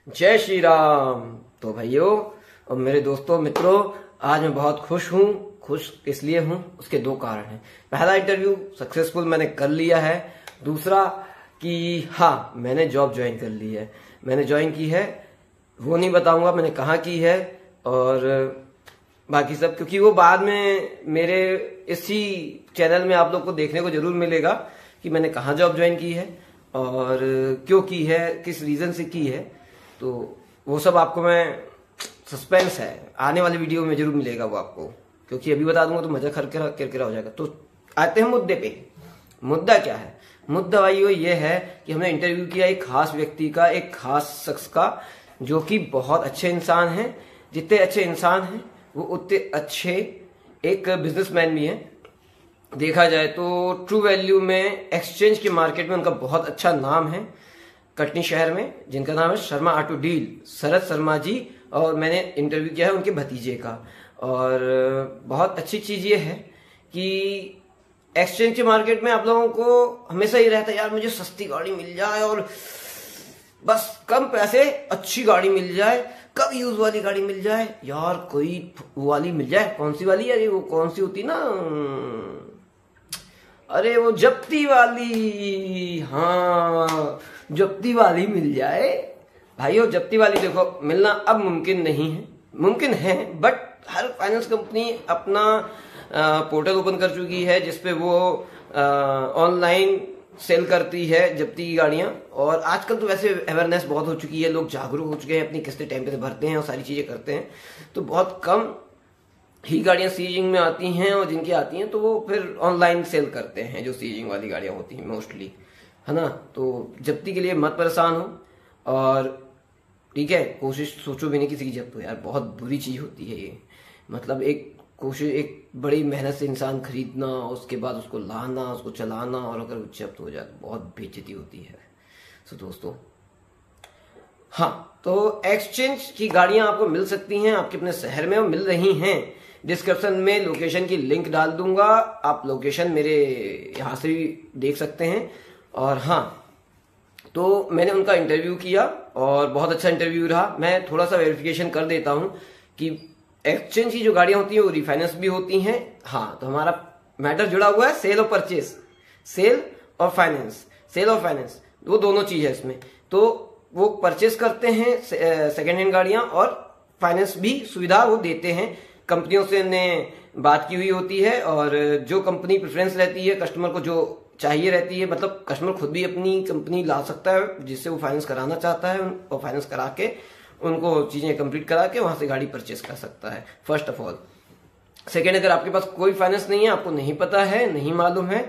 जय श्री राम। तो भाइयों और मेरे दोस्तों मित्रों, आज मैं बहुत खुश हूँ। खुश इसलिए हूँ, उसके दो कारण हैं। पहला, इंटरव्यू सक्सेसफुल मैंने कर लिया है। दूसरा कि हाँ, मैंने जॉब ज्वाइन कर ली है। मैंने ज्वाइन की है, वो नहीं बताऊंगा मैंने कहाँ की है और बाकी सब, क्योंकि वो बाद में मेरे इसी चैनल में आप लोग को देखने को जरूर मिलेगा कि मैंने कहाँ जॉब ज्वाइन की है और क्यों की है, किस रीजन से की है। तो वो सब आपको मैं, सस्पेंस है, आने वाली वीडियो में जरूर मिलेगा वो आपको, क्योंकि अभी बता दूंगा तो मजा किरकिरा हो जाएगा। तो आते हैं मुद्दे पे। मुद्दा क्या है? मुद्दा भाइयों ये है कि हमने इंटरव्यू किया एक खास व्यक्ति का, एक खास शख्स का, जो कि बहुत अच्छे इंसान हैं। जितने अच्छे इंसान हैं वो उतने अच्छे एक बिजनेसमैन भी हैं। देखा जाए तो ट्रू वैल्यू में, एक्सचेंज के मार्केट में उनका बहुत अच्छा नाम है कटनी शहर में, जिनका नाम है शर्मा ऑटो डील, शरद शर्मा जी। और मैंने इंटरव्यू किया है उनके भतीजे का। और बहुत अच्छी चीज ये है कि एक्सचेंज के मार्केट में आप लोगों को हमेशा ही रहता है, यार मुझे सस्ती गाड़ी मिल जाए और बस कम पैसे अच्छी गाड़ी मिल जाए, कब यूज वाली गाड़ी मिल जाए, यार कोई वो वाली मिल जाए। कौन सी वाली? अरे वो कौन सी होती ना, अरे वो जप्ती वाली। हाँ, जप्ती वाली मिल जाए। भाइयों जप्ती वाली देखो मिलना अब मुमकिन नहीं है, मुमकिन है बट हर फाइनेंस कंपनी अपना पोर्टल ओपन कर चुकी है जिसपे वो ऑनलाइन सेल करती है जप्ती की गाड़ियां। और आजकल तो वैसे अवेयरनेस बहुत हो चुकी है, लोग जागरूक हो चुके हैं, अपनी किस्तें टाइम पे भरते हैं और सारी चीजें करते हैं। तो बहुत कम ही गाड़ियां सीजिंग में आती हैं, और जिनकी आती हैं तो वो फिर ऑनलाइन सेल करते हैं, जो सीजिंग वाली गाड़ियां होती हैं मोस्टली, है ना। तो जप्ती के लिए मत परेशान हो। और ठीक है, कोशिश सोचो भी नहीं किसी की जब्त हो, यार बहुत बुरी चीज होती है ये। मतलब एक कोशिश, एक बड़ी मेहनत से इंसान खरीदना, उसके बाद उसको लाना, उसको चलाना, और अगर जब्त हो जाए तो बहुत बेइज्जती होती है। तो दोस्तों हाँ, तो एक्सचेंज की गाड़ियां आपको मिल सकती हैं, आपके अपने शहर में वो मिल रही हैं। डिस्क्रिप्शन में लोकेशन की लिंक डाल दूंगा, आप लोकेशन मेरे यहां से भी देख सकते हैं। और हाँ, तो मैंने उनका इंटरव्यू किया और बहुत अच्छा इंटरव्यू रहा। मैं थोड़ा सा वेरिफिकेशन कर देता हूं कि एक्सचेंज की जो गाड़ियां होती हैं वो रिफाइनेंस भी होती हैं। हाँ, तो हमारा मैटर जुड़ा हुआ है सेल और परचेस, सेल और फाइनेंस, सेल और फाइनेंस, वो दोनों चीज है इसमें। तो वो परचेस करते हैं सेकेंड हैंड गाड़ियां, और फाइनेंस भी सुविधा वो देते हैं। कंपनियों से उन्हें बात की हुई होती है, और जो कंपनी प्रेफरेंस रहती है, कस्टमर को जो चाहिए रहती है, मतलब कस्टमर खुद भी अपनी कंपनी ला सकता है जिससे वो फाइनेंस कराना चाहता है, और फाइनेंस करा के उनको चीजें कंप्लीट करा के वहां से गाड़ी परचेस कर सकता है, फर्स्ट ऑफ ऑल। सेकेंड, अगर आपके पास कोई फाइनेंस नहीं है, आपको नहीं पता है, नहीं मालूम है,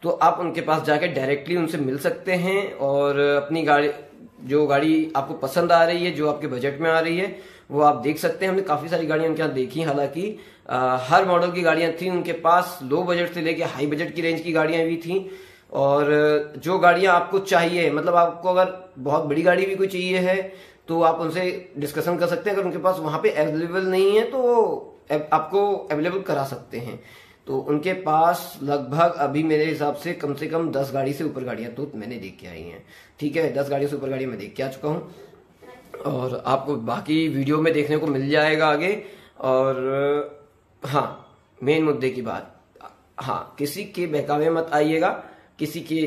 तो आप उनके पास जाके डायरेक्टली उनसे मिल सकते हैं और अपनी गाड़ी, जो गाड़ी आपको पसंद आ रही है, जो आपके बजट में आ रही है, वो आप देख सकते हैं। हमने काफी सारी गाड़ियां उनके यहाँ देखी, हालांकि हर मॉडल की गाड़ियां थी उनके पास, लो बजट से लेके हाई बजट की रेंज की गाड़ियां भी थी। और जो गाड़ियां आपको चाहिए, मतलब आपको अगर बहुत बड़ी गाड़ी भी कोई चाहिए है तो आप उनसे डिस्कशन कर सकते हैं। अगर उनके पास वहां पे अवेलेबल नहीं है तो वो आपको अवेलेबल करा सकते हैं। तो उनके पास लगभग अभी मेरे हिसाब से कम 10 गाड़ी से ऊपर गाड़ियां तो मैंने देख के आई हैं। ठीक है, 10 गाड़ियों से ऊपर गाड़ियां मैं देख के आ चुका हूं, और आपको बाकी वीडियो में देखने को मिल जाएगा आगे। और हाँ, मेन मुद्दे की बात, हाँ, किसी के बहकावे मत आइएगा, किसी के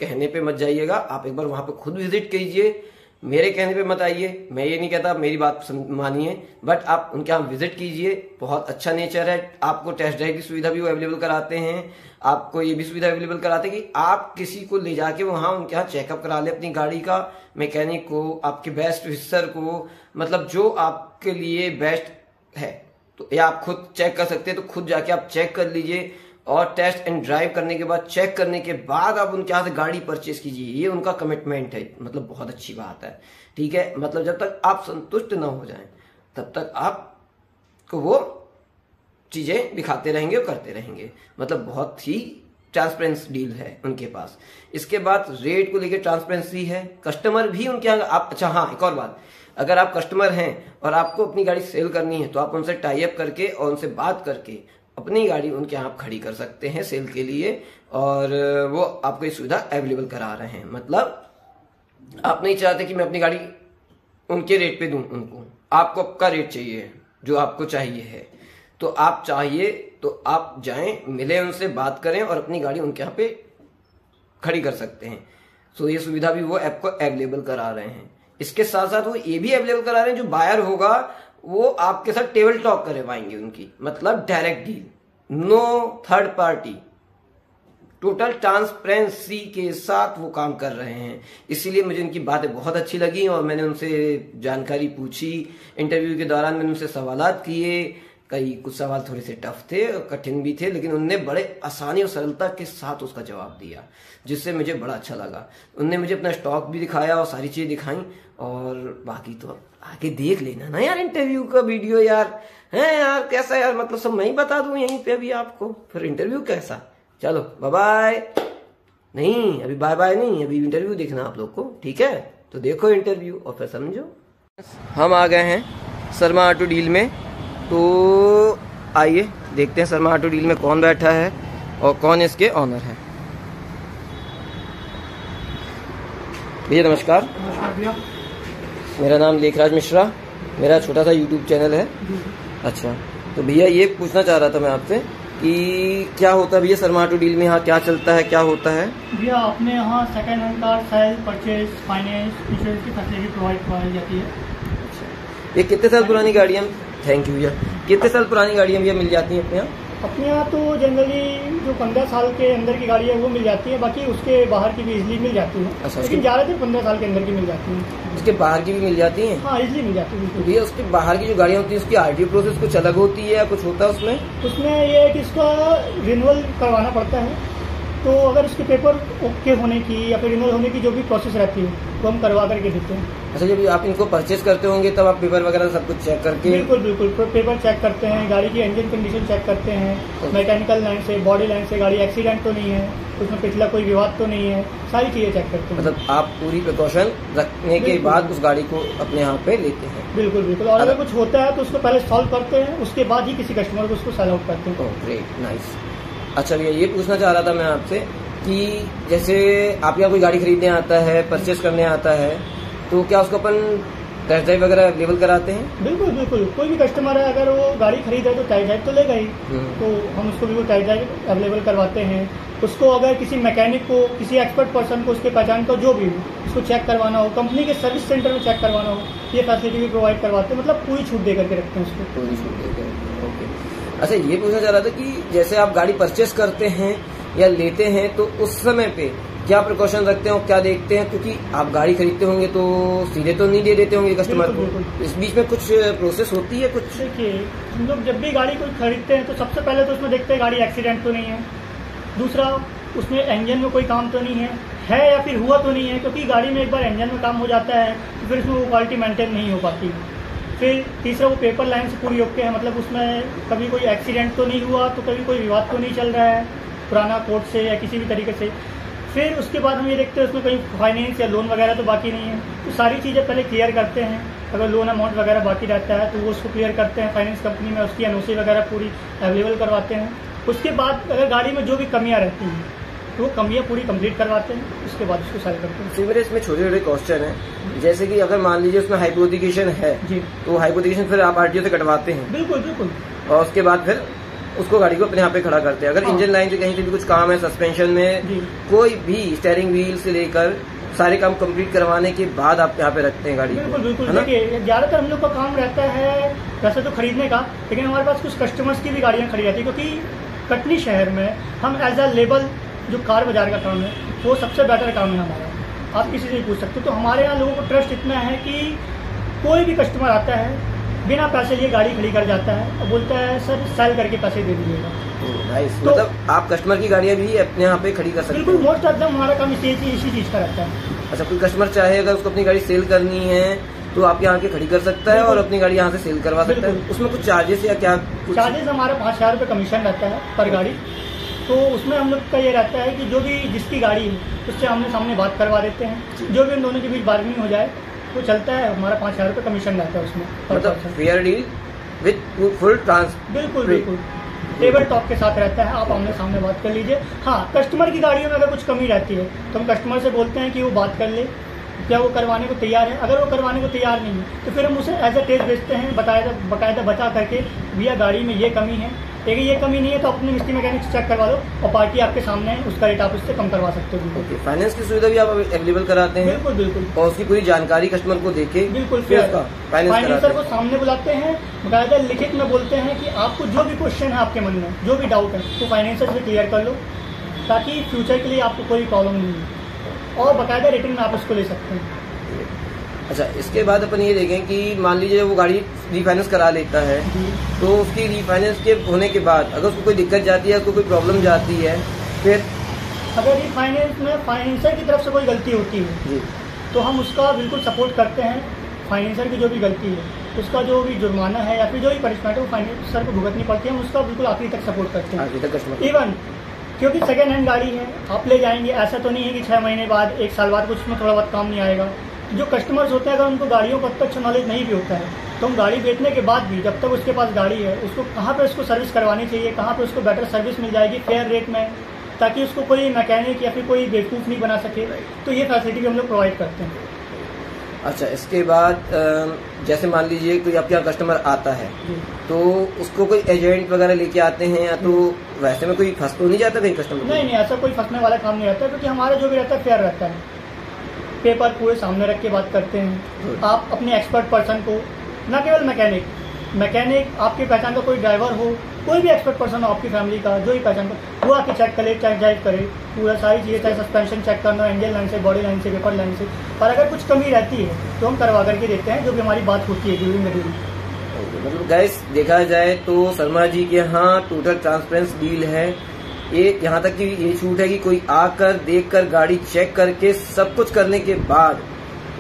कहने पे मत जाइएगा। आप एक बार वहां पे खुद विजिट कीजिए, मेरे कहने पे मत आइए। मैं ये नहीं कहता मेरी बात मानिए, बट आप उनके यहाँ विजिट कीजिए। बहुत अच्छा नेचर है। आपको टेस्ट ड्राइव की सुविधा भी वो अवेलेबल कराते हैं। आपको ये भी सुविधा अवेलेबल कराते हैं कि आप किसी को ले जाके वहां उनके यहाँ चेकअप करा ले अपनी गाड़ी का, मैकेनिक को, आपके बेस्ट विशर को, मतलब जो आपके लिए बेस्ट है। तो या आप खुद चेक कर सकते हैं, तो खुद जाके आप चेक कर लीजिए, और टेस्ट एंड ड्राइव करने के बाद, चेक करने के बाद आप उनके यहाँ से गाड़ी परचेस कीजिए। ये उनका कमिटमेंट है, मतलब बहुत अच्छी बात है। ठीक है, मतलब जब तक आप संतुष्ट ना हो जाएं तब तक आपको वो चीजें दिखाते रहेंगे और करते रहेंगे। मतलब बहुत ही ट्रांसपेरेंस डील है उनके पास। इसके बाद रेट को लेकर ट्रांसपेरेंसी है, कस्टमर भी उनके यहाँ आप, अच्छा हाँ, एक और बात, अगर आप कस्टमर हैं और आपको अपनी गाड़ी सेल करनी है तो आप उनसे टाई अप करके और उनसे बात करके अपनी गाड़ी उनके यहाँ खड़ी कर सकते हैं सेल के लिए, और वो आपको ये सुविधा अवेलेबल करा रहे हैं। मतलब आप नहीं चाहते कि मैं अपनी गाड़ी उनके रेट पे दूं उनको। आपको आपका रेट चाहिए जो आपको चाहिए है, तो आप चाहिए तो आप जाएं, मिलें उनसे, बात करें और अपनी गाड़ी उनके यहाँ पे खड़ी कर सकते हैं। सो ये सुविधा भी वो ऐप को अवेलेबल करा रहे हैं। इसके साथ साथ वो ये भी अवेलेबल करा रहे हैं, जो बायर होगा वो आपके साथ टेबल टॉक करवाएंगे उनकी, मतलब direct deal, no third party, total transparency के साथ वो काम कर रहे हैं। इसीलिए मुझे उनकी बातें बहुत अच्छी लगी और मैंने उनसे जानकारी पूछी। इंटरव्यू के दौरान मैंने उनसे सवालात किए, कई कुछ सवाल थोड़े से टफ थे और कठिन भी थे, लेकिन उनने बड़े आसानी और सरलता के साथ उसका जवाब दिया, जिससे मुझे बड़ा अच्छा लगा। उनने मुझे अपना स्टॉक भी दिखाया और सारी चीजें दिखाई। और बाकी तो आगे देख लेना ना यार इंटरव्यू का वीडियो यार, है यार कैसा यार, मतलब सब मैं ही बता दूं यहीं पे अभी आपको, फिर इंटरव्यू कैसा। चलो बाय बाय, नहीं अभी बाय बाय नहीं, अभी इंटरव्यू देखना आप लोग को, ठीक है। तो देखो इंटरव्यू और फिर समझो। हम आ गए हैं शर्मा ऑटो डील में, तो आइए देखते हैं शर्मा ऑटो डील में कौन बैठा है और कौन इसके ऑनर है। भैया नमस्कार। नमस्कार भैया। मेरा नाम लेखराज मिश्रा, मेरा छोटा सा यूट्यूब चैनल है। अच्छा, तो भैया ये पूछना चाह रहा था मैं आपसे कि क्या होता है भैया शर्मा ऑटो डील में, यहाँ क्या चलता है, क्या होता है? भैया अपने यहाँ second hand car sale, purchase, finance, insurance की फैसिलिटी प्रोवाइड कराई जाती है। अच्छा, ये कितने साल पुरानी गाड़ियाँ, थैंक यू भैया, कितने साल पुरानी गाड़ियाँ भैया मिल जाती हैं अपने यहाँ? अपने यहाँ तो जनरली जो 15 साल के अंदर की गाड़ी है वो मिल जाती है, बाकी उसके बाहर की भी इजली मिल जाती है। अच्छा, लेकिन ज़्यादातर 15 साल के अंदर की मिल जाती है। उसके बाहर की भी मिल जाती हैं? हाँ, इजली मिल जाती है। भैया उसके बाहर की जो गाड़ियाँ होती है उसकी आरटीओ प्रोसेस कुछ अलग होती है या कुछ होता है उसमें? उसमें ये है कि इसका रिन्यूअल करवाना पड़ता है, तो अगर उसके पेपर ओके होने की या फिर रिन्यूअल होने की जो भी प्रोसेस रहती है वो हम करवा करके देते हैं। अच्छा, जब आप इनको परचेज करते होंगे तब आप पेपर वगैरह सब कुछ चेक करके? बिल्कुल बिल्कुल, पेपर चेक करते हैं, गाड़ी की इंजन कंडीशन चेक करते हैं, मैकेनिकल लाइन से, बॉडी लाइन से, गाड़ी एक्सीडेंट तो नहीं है, उसमें पिछला कोई विवाद तो नहीं है, सारी चीजें चेक करते हैं। मतलब आप पूरी प्रिकॉशन रखने के बाद उस गाड़ी को अपने यहाँ पे लेते हैं? बिल्कुल बिल्कुल, और अगर कुछ होता है तो उसको पहले सॉल्व करते हैं, उसके बाद ही किसी कस्टमर को उसको सेल आउट करते हैं। Great, nice. अच्छा भैया ये पूछना चाह रहा था मैं आपसे कि जैसे आप यहाँ कोई गाड़ी खरीदने आता है, परचेज करने आता है, तो क्या उसको अपन टेस्ट ड्राइव वगैरह अवेलेबल कराते हैं? बिल्कुल बिल्कुल, कोई भी कस्टमर है अगर वो गाड़ी खरीद है तो टेस्ट ड्राइव तो लेगा ही, तो हम उसको बिल्कुल टेस्ट ड्राइव अवेलेबल करवाते हैं। उसको अगर किसी मैकेनिक को, किसी एक्सपर्ट पर्सन को उसके पहचान का जो भी हो उसको चेक करवाना हो, कंपनी के सर्विस सेंटर में चेक करवाना हो, ये फैसिलिटी भी प्रोवाइड करवाते हैं। मतलब पूरी छूट दे करके रखते हैं उसको। पूरी छूट दे करके, ओके। अच्छा ये पूछना चाह रहा था कि जैसे आप गाड़ी परचेस करते हैं या लेते हैं तो उस समय पे क्या प्रिकॉशन रखते हैं और क्या देखते हैं, क्योंकि आप गाड़ी खरीदते होंगे तो सीधे तो नहीं दे देते होंगे कस्टमर को, इस बीच में कुछ प्रोसेस होती है कुछ? देखिए, हम लोग जब भी गाड़ी कोई खरीदते हैं तो सबसे पहले तो उसमें देखते हैं गाड़ी एक्सीडेंट तो नहीं है, दूसरा उसमें इंजन में कोई काम तो नहीं है या फिर हुआ तो नहीं है, क्योंकि गाड़ी में एक बार इंजन में काम हो जाता है तो फिर उसमें वो क्वालिटी मेंटेन नहीं हो पाती। फिर तीसरा वो पेपर लाइन से पूरी ओके है, मतलब उसमें कभी कोई एक्सीडेंट तो नहीं हुआ, तो कभी कोई विवाद तो नहीं चल रहा है पुराना कोर्ट से या किसी भी तरीके से। फिर उसके बाद हम ये देखते हैं उसमें कहीं फाइनेंस या लोन वगैरह तो बाकी नहीं है, तो सारी चीज़ें पहले क्लियर करते हैं। अगर लोन अमाउंट वगैरह बाकी रहता है तो वो उसको क्लियर करते हैं फाइनेंस कंपनी में, उसकी एनओसी वगैरह पूरी अवेलेबल करवाते हैं। उसके बाद अगर गाड़ी में जो भी कमियां रहती हैं तो वो कमियां पूरी कंप्लीट करवाते हैं, उसके बाद उसको सेल करते हैं। तो मेरे इसमें छोटे छोटे क्वेश्चन है, जैसे कि अगर मान लीजिए उसमें हाइपोथिकेशन है जी, तो हाइपोथिकेशन फिर आप आरटीओ से कटवाते हैं? बिल्कुल बिल्कुल, और उसके बाद फिर उसको गाड़ी को अपने यहाँ पे खड़ा करते हैं। अगर इंजन लाइन से कहीं से भी कुछ काम है, सस्पेंशन में कोई भी, स्टीयरिंग व्हील से लेकर सारे काम कंप्लीट करवाने के बाद आप यहाँ पे रखते हैं गाड़ी को? बिल्कुल बिल्कुल। देखिए, ज्यादातर हम लोग का काम रहता है वैसे तो खरीदने का, लेकिन हमारे पास कुछ कस्टमर्स की भी गाड़ियाँ खड़ी रहती है, क्योंकि कटनी शहर में हम एज अ लेबल जो कार बाजार का काम है वो सबसे बेटर काम है हमारा। आप किसी से पूछ सकते हो, तो हमारे यहाँ लोगों को ट्रस्ट इतना है कि कोई भी कस्टमर आता है बिना पैसे लिए गाड़ी खड़ी कर जाता है और बोलता है सर सेल करके पैसे दे दीजिएगा। तो मतलब आप कस्टमर की गाड़ियाँ भी अपने यहाँ पे खड़ी कर सकते हैं? बिल्कुल, मोस्ट ऑफ द हमारा काम इसी चीज का रहता है। अच्छा, कोई कस्टमर चाहे अगर उसको अपनी गाड़ी सेल करनी है तो आप यहाँ के खड़ी कर सकता है और अपनी गाड़ी यहाँ से सेल करवा सकता है? उसमें कुछ चार्जेस या क्या? चार्जेस हमारा 5,000 रुपये कमीशन रहता है पर गाड़ी। तो उसमें हम लोग का ये रहता है कि जो भी जिसकी गाड़ी है उससे आमने सामने बात करवा देते हैं, जो भी उन दोनों के बीच बार्गेनिंग हो जाए तो चलता है। हमारा 5,000 रुपये कमीशन रहता है उसमें। मतलब fair deal with full trans? बिल्कुल बिल्कुल, टेबल टॉक के साथ रहता है, आप आमने सामने बात कर लीजिए। हाँ, कस्टमर की गाड़ियों में अगर कुछ कमी रहती है तो हम कस्टमर से बोलते हैं कि वो बात कर ले, क्या वो करवाने को तैयार है। अगर वो करवाने को तैयार नहीं है तो फिर हम उसे एज अ टेस्ट बेचते हैं, बाकायदा बता करके भैया गाड़ी में ये कमी है, अगर ये कमी नहीं है तो अपने मिस्त्री मैकेनिक चेक करवा लो और पार्टी आपके सामने है, उसका रेट आप उससे कम करवा सकते हो। ओके, फाइनेंस की सुविधा भी आप अवेलेबल कराते हैं? बिल्कुल बिल्कुल। और उसकी पूरी जानकारी कस्टमर को देके बिल्कुल फिर उसका फाइनेंसर को सामने बुलाते हैं, बाकायदा लिखित में बोलते हैं कि आपको जो भी क्वेश्चन है आपके मन में, जो भी डाउट है तो फाइनेंसर से क्लियर कर लो, ताकि फ्यूचर के लिए आपको कोई प्रॉब्लम नहीं है, और बाकायदा रिटर्न में आप उसको ले सकते हैं। अच्छा, इसके बाद अपन ये देखें कि मान लीजिए वो गाड़ी रीफाइनेंस करा लेता है, तो उसकी रीफाइनेंस के होने के बाद अगर उसको कोई दिक्कत जाती है, कोई प्रॉब्लम जाती है, फिर अगर रीफाइनेंस में फाइनेंसर की तरफ से कोई गलती होती है जी, तो हम उसका बिल्कुल सपोर्ट करते हैं। फाइनेंसर की जो भी गलती है, उसका जो भी जुर्माना है या फिर जो भी पनिशमेंट है वो फाइनेंसर को भुगतनी पड़ती है, हम उसका बिल्कुल आखिरी तक सपोर्ट करते हैं। इवन क्योंकि सेकेंड हैंड गाड़ी है, आप ले जाएंगे, ऐसा तो नहीं है कि 6 महीने बाद 1 साल बाद कुछ उसमें थोड़ा बहुत काम नहीं आएगा। जो कस्टमर्स होते हैं अगर उनको गाड़ियों का अच्छा नॉलेज नहीं भी होता है, तो हम गाड़ी बेचने के बाद भी जब तक उसके पास गाड़ी है उसको कहाँ पे उसको सर्विस करवानी चाहिए, कहाँ पे उसको बेटर सर्विस मिल जाएगी फेयर रेट में, ताकि उसको कोई मैकेनिक या फिर कोई बेवकूफ़ नहीं बना सके, तो ये फैसिलिटी भी हम लोग प्रोवाइड करते हैं। अच्छा, इसके बाद जैसे मान लीजिए कोई आपके यहाँ कस्टमर आता है तो उसको कोई एजेंट वगैरह लेके आते हैं, या तो वैसे में कोई फंस तो नहीं जाता कहीं कस्टमर? नहीं, ऐसा कोई फंसने वाला काम नहीं रहता है, क्योंकि हमारा जो भी रहता है फेयर रहता है, पेपर पूरे सामने रख के बात करते हैं। आप अपने एक्सपर्ट पर्सन को, न केवल मैकेनिक आपकी पहचान का कोई ड्राइवर हो, कोई भी एक्सपर्ट पर्सन हो आपकी फैमिली का, जो भी पहचान का, वो आके चेक करे, चाहे ड्राइव करे, पूरा सारी चीज़ें, चाहे सस्पेंशन चेक करना, इंजन लाइन से, बॉडी लाइन से, पेपर लाइन से, और अगर कुछ कमी रहती है तो हम करवा करके देते हैं, जो भी हमारी बात होती है ड्यूरिंग द डील। मतलब गाइस देखा जाए तो शर्मा जी के यहाँ टोटल ट्रांसपेरेंस डील है। ये यहाँ तक कि ये छूट है कि कोई आकर देखकर गाड़ी चेक करके सब कुछ करने के बाद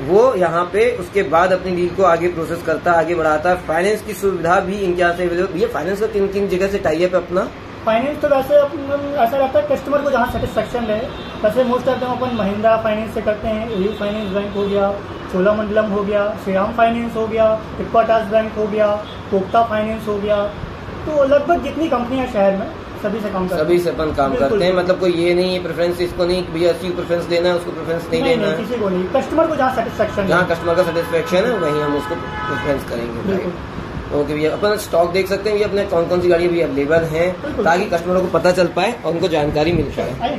वो यहाँ पे उसके बाद अपनी डील को आगे प्रोसेस करता है, आगे बढ़ाता है। फाइनेंस की सुविधा भी इनके यहाँ से अवेलेबल। ये फाइनेंस का किन किन जगह से टाई अप अपना? फाइनेंस तो वैसे ऐसा रहता है कस्टमर को जहाँ सेटिस्फेक्शन रहे, वैसे मोस्ट ऑफ हम अपन महिंद्रा फाइनेंस से करते हैं, एयू फाइनेंस बैंक हो गया, चोलामंडलम हो गया, श्रीराम फाइनेंस हो गया, इक्वाटास बैंक हो गया, कोकता फाइनेंस हो गया, तो लगभग जितनी कंपनियां शहर में सभी से काम करते हैं। मतलब कोई ये नहीं प्रेफरेंस इसको नहीं भैया इसी को प्रेफरेंस देना है, उसको प्रेफरेंस नहीं देना है, किसी को नहीं। कस्टमर को जहाँ सेटिस्फेक्शन, जहाँ कस्टमर का सेटिस्फेक्शन है वहीं हम उसको प्रेफरेंस करेंगे। ओके भैया, अपन स्टॉक देख सकते हैं भैया अपने कौन कौन सी गाड़ी अभी अवेलेबल हैं, ताकि कस्टमरों को पता चल पाए और उनको जानकारी मिल पाए।